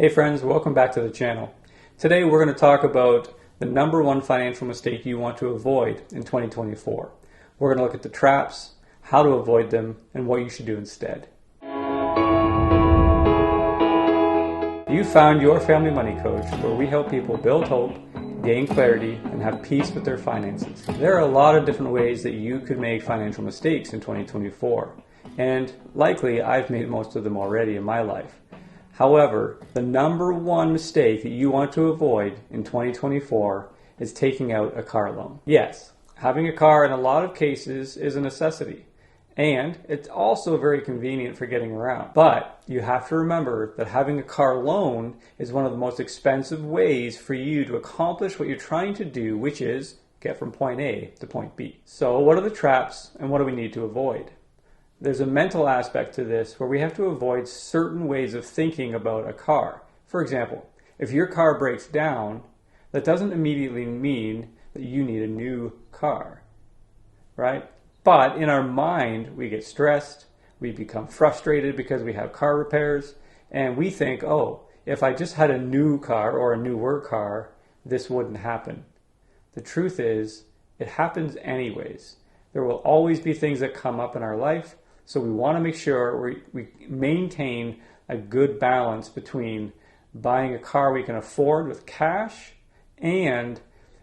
Hey friends, welcome back to the channel. Today we're going to talk about the number one financial mistake you want to avoid in 2024. We're going to look at the traps, how to avoid them, and what you should do instead. You found your family money coach, where we help people build hope, gain clarity, and have peace with their finances. There are a lot of different ways that you could make financial mistakes in 2024, and likely I've made most of them already in my life. However, the number one mistake that you want to avoid in 2024 is taking out a car loan. Yes, having a car in a lot of cases is a necessity, and it's also very convenient for getting around. But you have to remember that having a car loan is one of the most expensive ways for you to accomplish what you're trying to do, which is get from point A to point B. So what are the traps and what do we need to avoid? There's a mental aspect to this where we have to avoid certain ways of thinking about a car. For example, if your car breaks down, that doesn't immediately mean that you need a new car, right? But in our mind, we get stressed, we become frustrated because we have car repairs, and we think, oh, if I just had a new car or a newer car, this wouldn't happen. The truth is, it happens anyways. There will always be things that come up in our life. So we want to make sure we maintain a good balance between buying a car we can afford with cash and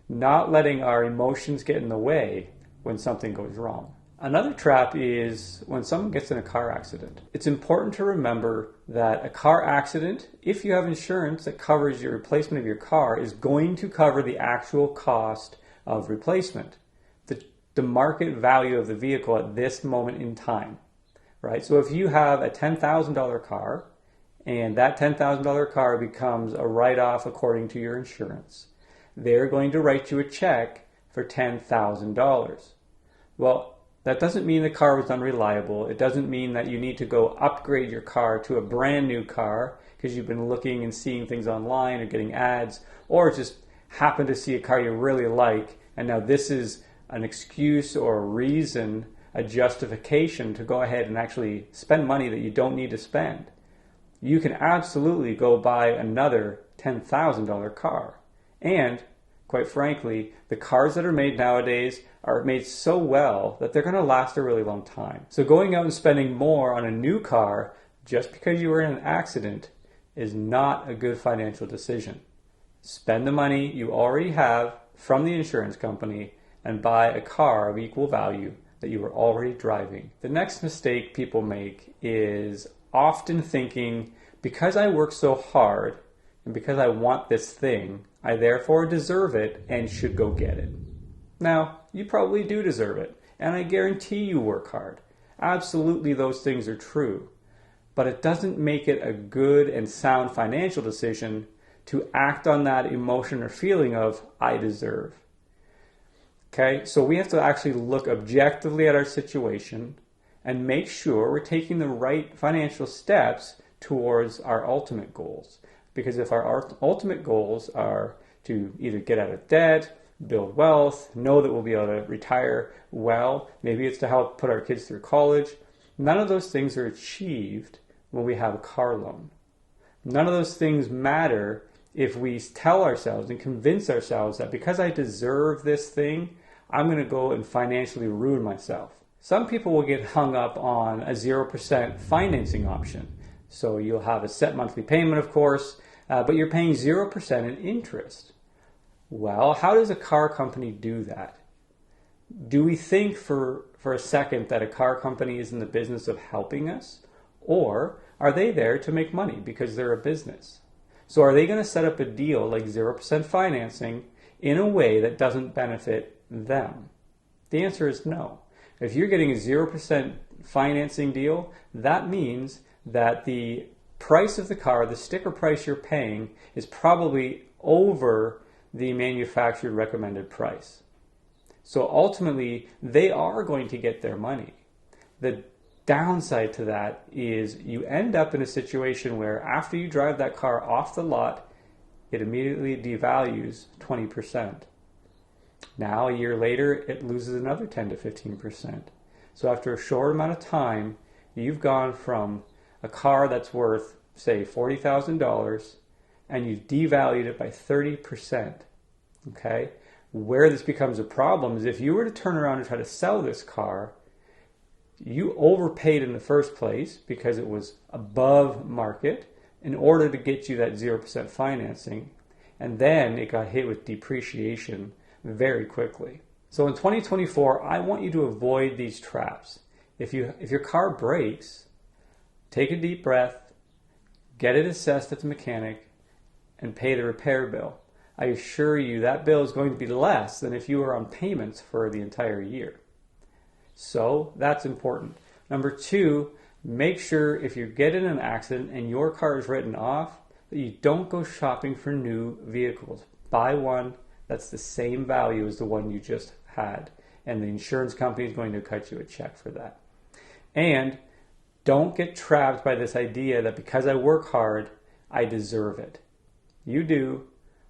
not letting our emotions get in the way when something goes wrong. Another trap is when someone gets in a car accident. It's important to remember that a car accident, if you have insurance that covers your replacement of your car, is going to cover the actual cost of replacement, the market value of the vehicle at this moment in time. Right? So if you have a $10,000 car and that $10,000 car becomes a write-off according to your insurance, they're going to write you a check for $10,000. Well, that doesn't mean the car was unreliable. It doesn't mean that you need to go upgrade your car to a brand new car because you've been looking and seeing things online or getting ads, or just happen to see a car you really like, and now this is an excuse or a reason, a justification to go ahead and actually spend money that you don't need to spend. You can absolutely go buy another $10,000 car. And quite frankly, the cars that are made nowadays are made so well that they're going to last a really long time. So going out and spending more on a new car just because you were in an accident is not a good financial decision. Spend the money you already have from the insurance company and buy a car of equal value that you were already driving. The next mistake people make is often thinking, because I work so hard and because I want this thing, I therefore deserve it and should go get it. Now, you probably do deserve it, and I guarantee you work hard. Absolutely, those things are true. But it doesn't make it a good and sound financial decision to act on that emotion or feeling of, I deserve. Okay, so we have to actually look objectively at our situation and make sure we're taking the right financial steps towards our ultimate goals. Because if our ultimate goals are to either get out of debt, build wealth, know that we'll be able to retire well, maybe it's to help put our kids through college, none of those things are achieved when we have a car loan. None of those things matter if we tell ourselves and convince ourselves that because I deserve this thing, I'm going to go and financially ruin myself. Some people will get hung up on a 0% financing option. So you'll have a set monthly payment, of course, but you're paying 0% in interest. Well, how does a car company do that? Do we think for a second that a car company is in the business of helping us? Or are they there to make money because they're a business? So are they going to set up a deal like 0% financing in a way that doesn't benefit them? The answer is no. If you're getting a 0% financing deal, that means that the price of the car, the sticker price you're paying, is probably over the manufacturer recommended price. So ultimately, they are going to get their money. The downside to that is you end up in a situation where after you drive that car off the lot, it immediately devalues 20%. Now, a year later, it loses another 10 to 15%. So after a short amount of time, you've gone from a car that's worth, say, $40,000 and you've devalued it by 30%. Okay? Where this becomes a problem is if you were to turn around and try to sell this car, you overpaid in the first place because it was above market in order to get you that 0% financing, and then it got hit with depreciation very quickly. So in 2024, I want you to avoid these traps. If your car breaks, take a deep breath, get it assessed at the mechanic, and pay the repair bill. I assure you that bill is going to be less than if you were on payments for the entire year. So that's important. Number two, make sure if you get in an accident and your car is written off, that you don't go shopping for new vehicles. Buy one that's the same value as the one you just had, and the insurance company is going to cut you a check for that. And don't get trapped by this idea that because I work hard, I deserve it. You do,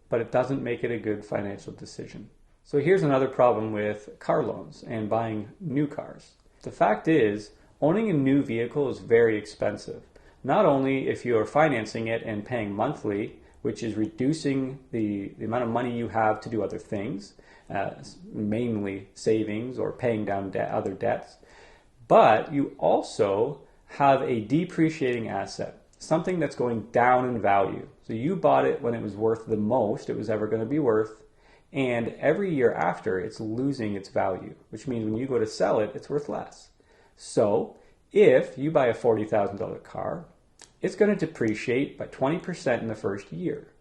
but it doesn't make it a good financial decision. So here's another problem with car loans and buying new cars. The fact is, owning a new vehicle is very expensive. Not only if you are financing it and paying monthly, which is reducing the amount of money you have to do other things, mainly savings or paying down other debts, but you also have a depreciating asset, something that's going down in value. So you bought it when it was worth the most it was ever going to be worth, and every year after it's losing its value, which means when you go to sell it, it's worth less. So if you buy a $40,000 car, it's going to depreciate by 20% in the first year.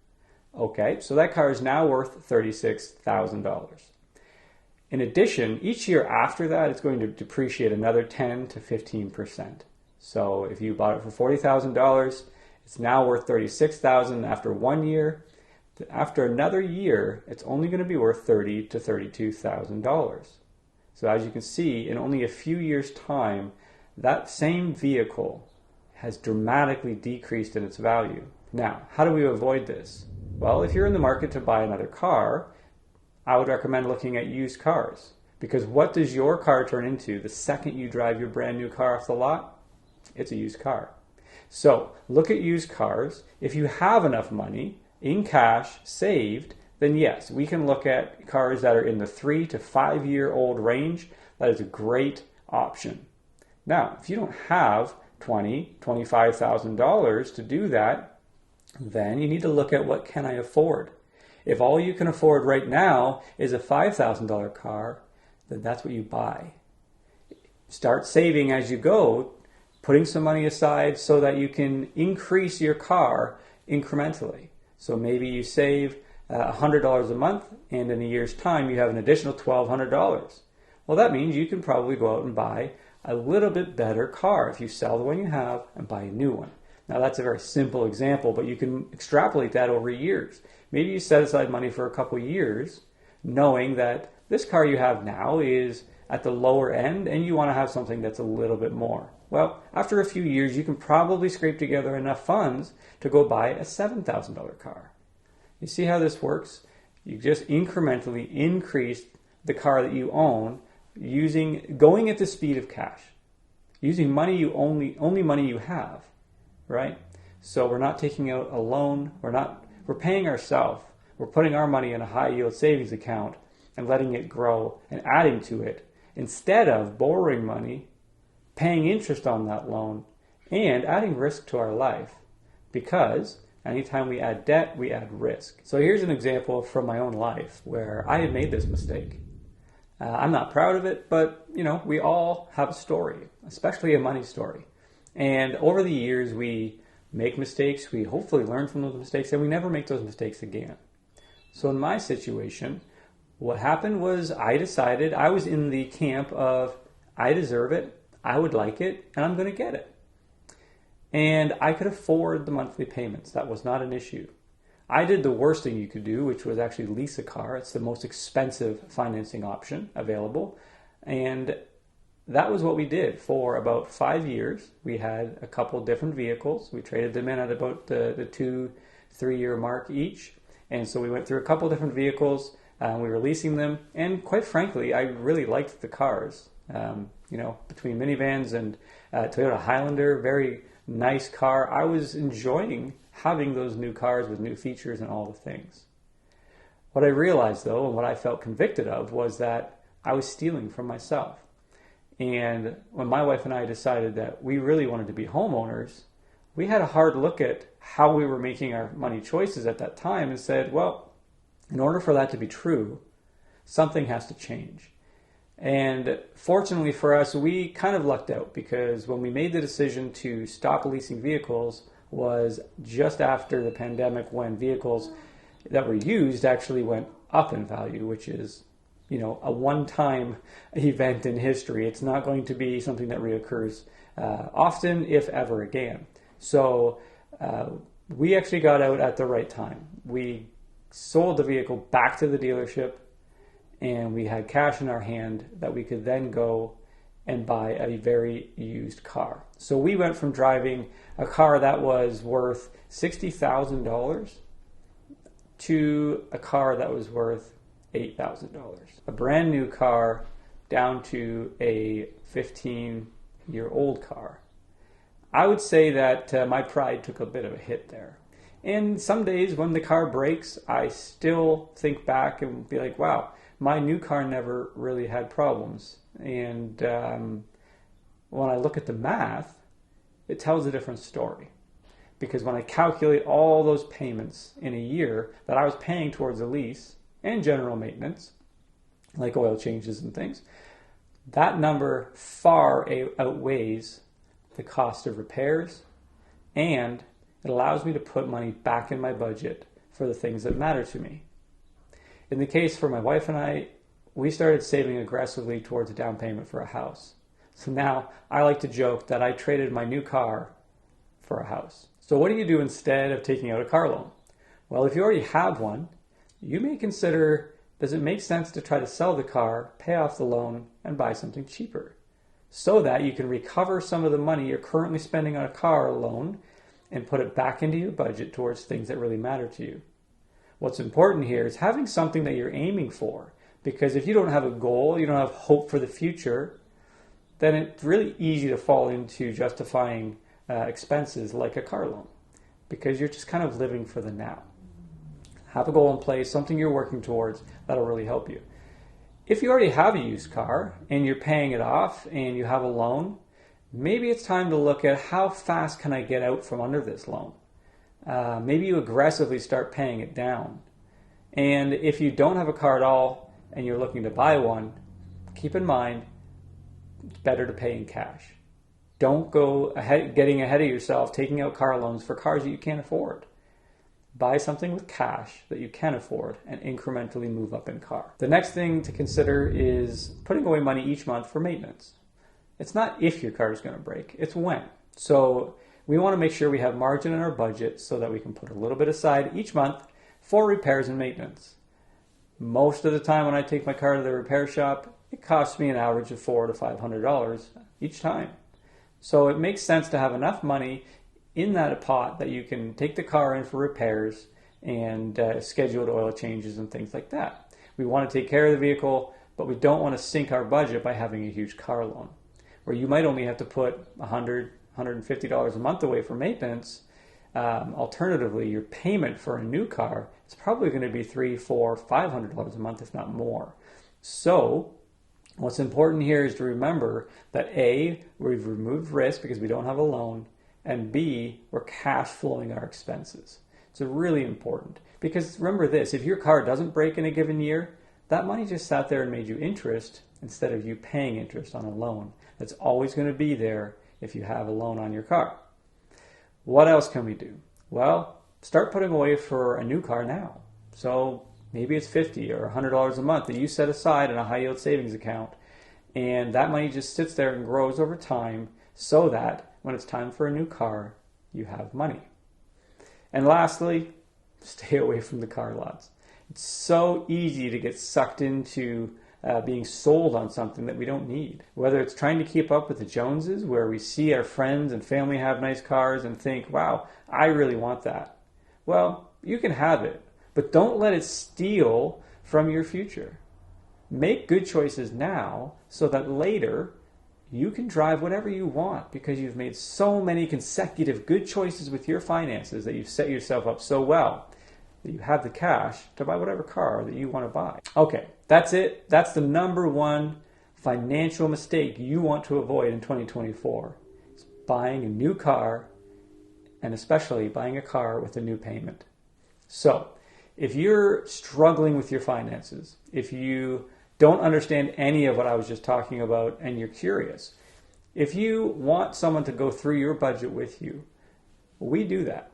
Okay, so that car is now worth $36,000. In addition, each year after that, it's going to depreciate another 10 to 15%. So if you bought it for $40,000, it's now worth $36,000 after 1 year. After another year, it's only going to be worth $30,000 to $32,000. So as you can see, in only a few years' time, that same vehicle has dramatically decreased in its value. Now, how do we avoid this? Well, if you're in the market to buy another car, I would recommend looking at used cars. Because what does your car turn into the second you drive your brand new car off the lot? It's a used car. So look at used cars. If you have enough money in cash saved, then yes, we can look at cars that are in the 3 to 5 year old range. That is a great option. Now, if you don't have $20,000, $25,000 to do that, then you need to look at what can I afford. If all you can afford right now is a $5,000 car, then that's what you buy. Start saving as you go, putting some money aside so that you can increase your car incrementally. So maybe you save $100 a month, and in a year's time you have an additional $1,200. Well, that means you can probably go out and buy a little bit better car if you sell the one you have and buy a new one. Now that's a very simple example, but you can extrapolate that over years. Maybe you set aside money for a couple years knowing that this car you have now is at the lower end and you want to have something that's a little bit more. Well, after a few years, you can probably scrape together enough funds to go buy a $7,000 car. You see how this works? You just incrementally increase the car that you own going at the speed of cash, using money only money you have, right? So we're not taking out a loan, we're paying ourselves, we're putting our money in a high yield savings account and letting it grow and adding to it instead of borrowing money, paying interest on that loan, and adding risk to our life, because anytime we add debt, we add risk. So here's an example from my own life where I had made this mistake. I'm not proud of it, but we all have a story, especially a money story. And over the years, we make mistakes, we hopefully learn from those mistakes, and we never make those mistakes again. So in my situation, what happened was I decided I was in the camp of I deserve it, I would like it, and I'm going to get it. And I could afford the monthly payments. That was not an issue. I did the worst thing you could do, which was actually lease a car. It's the most expensive financing option available. And that was what we did for about 5 years. We had a couple different vehicles. We traded them in at about the 2-3 year mark each. And so we went through a couple different vehicles. We were leasing them. And quite frankly, I really liked the cars. Between minivans and Toyota Highlander, very nice car. I was enjoying having those new cars with new features and all the things. What I realized though, and what I felt convicted of, was that I was stealing from myself. And when my wife and I decided that we really wanted to be homeowners, we had a hard look at how we were making our money choices at that time and said, well, in order for that to be true, something has to change. And fortunately for us, we kind of lucked out, because when we made the decision to stop leasing vehicles was just after the pandemic, when vehicles that were used actually went up in value, which is, a one-time event in history. It's not going to be something that reoccurs often, if ever again. So we actually got out at the right time. We sold the vehicle back to the dealership, and we had cash in our hand that we could then go and buy a very used car. So we went from driving a car that was worth $60,000 to a car that was worth $8,000. A brand new car down to a 15-year-old car. I would say that my pride took a bit of a hit there. And some days when the car breaks, I still think back and be like, wow, my new car never really had problems. And when I look at the math, it tells a different story. Because when I calculate all those payments in a year that I was paying towards a lease and general maintenance, like oil changes and things, that number far outweighs the cost of repairs, and it allows me to put money back in my budget for the things that matter to me. In the case for my wife and I, we started saving aggressively towards a down payment for a house. So now I like to joke that I traded my new car for a house. So what do you do instead of taking out a car loan? Well, if you already have one, you may consider, does it make sense to try to sell the car, pay off the loan, and buy something cheaper, so that you can recover some of the money you're currently spending on a car loan and put it back into your budget towards things that really matter to you. What's important here is having something that you're aiming for, because if you don't have a goal, you don't have hope for the future, then it's really easy to fall into justifying expenses like a car loan, because you're just kind of living for the now. Have a goal in place, something you're working towards, that'll really help you. If you already have a used car and you're paying it off and you have a loan, maybe it's time to look at how fast can I get out from under this loan. Maybe you aggressively start paying it down. And if you don't have a car at all and you're looking to buy one, keep in mind, it's better to pay in cash. Don't go getting ahead of yourself, taking out car loans for cars that you can't afford. Buy something with cash that you can afford and incrementally move up in car. The next thing to consider is putting away money each month for maintenance. It's not if your car is going to break, it's when. So we want to make sure we have margin in our budget so that we can put a little bit aside each month for repairs and maintenance. Most of the time when I take my car to the repair shop, it costs me an average of $400 to $500 each time. So it makes sense to have enough money in that pot that you can take the car in for repairs and scheduled oil changes and things like that. We want to take care of the vehicle, but we don't want to sink our budget by having a huge car loan, where you might only have to put $100, $150 a month away for maintenance. Alternatively, your payment for a new car is probably going to be $300, $400, $500 a month, if not more. So what's important here is to remember that A, we've removed risk because we don't have a loan, and B, we're cash flowing our expenses. It's really important, because remember this, if your car doesn't break in a given year, that money just sat there and made you interest instead of you paying interest on a loan. That's always going to be there if you have a loan on your car. What else can we do? Well, start putting away for a new car now. So maybe it's $50 or $100 a month that you set aside in a high yield savings account, and that money just sits there and grows over time so that when it's time for a new car, you have money. And lastly, stay away from the car lots. It's so easy to get sucked into being sold on something that we don't need. Whether it's trying to keep up with the Joneses, where we see our friends and family have nice cars and think, wow, I really want that. Well, you can have it, but don't let it steal from your future. Make good choices now so that later you can drive whatever you want because you've made so many consecutive good choices with your finances that you've set yourself up so well that you have the cash to buy whatever car that you want to buy. Okay, that's it. That's the number one financial mistake you want to avoid in 2024. It's buying a new car, and especially buying a car with a new payment. So, if you're struggling with your finances, if you don't understand any of what I was just talking about and you're curious, if you want someone to go through your budget with you, we do that.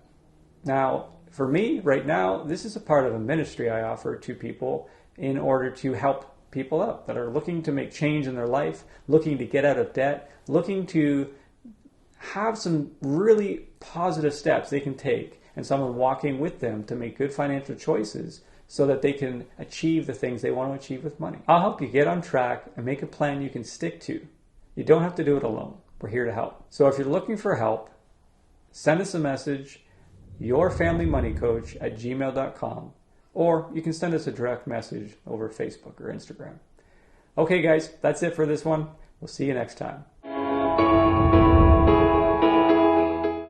Now, for me, right now, this is a part of a ministry I offer to people in order to help people out that are looking to make change in their life, looking to get out of debt, looking to have some really positive steps they can take, and someone walking with them to make good financial choices so that they can achieve the things they want to achieve with money. I'll help you get on track and make a plan you can stick to. You don't have to do it alone. We're here to help. So if you're looking for help, send us a message, yourfamilymoneycoach@gmail.com, or you can send us a direct message over Facebook or Instagram. Okay guys, that's it for this one. We'll see you next time.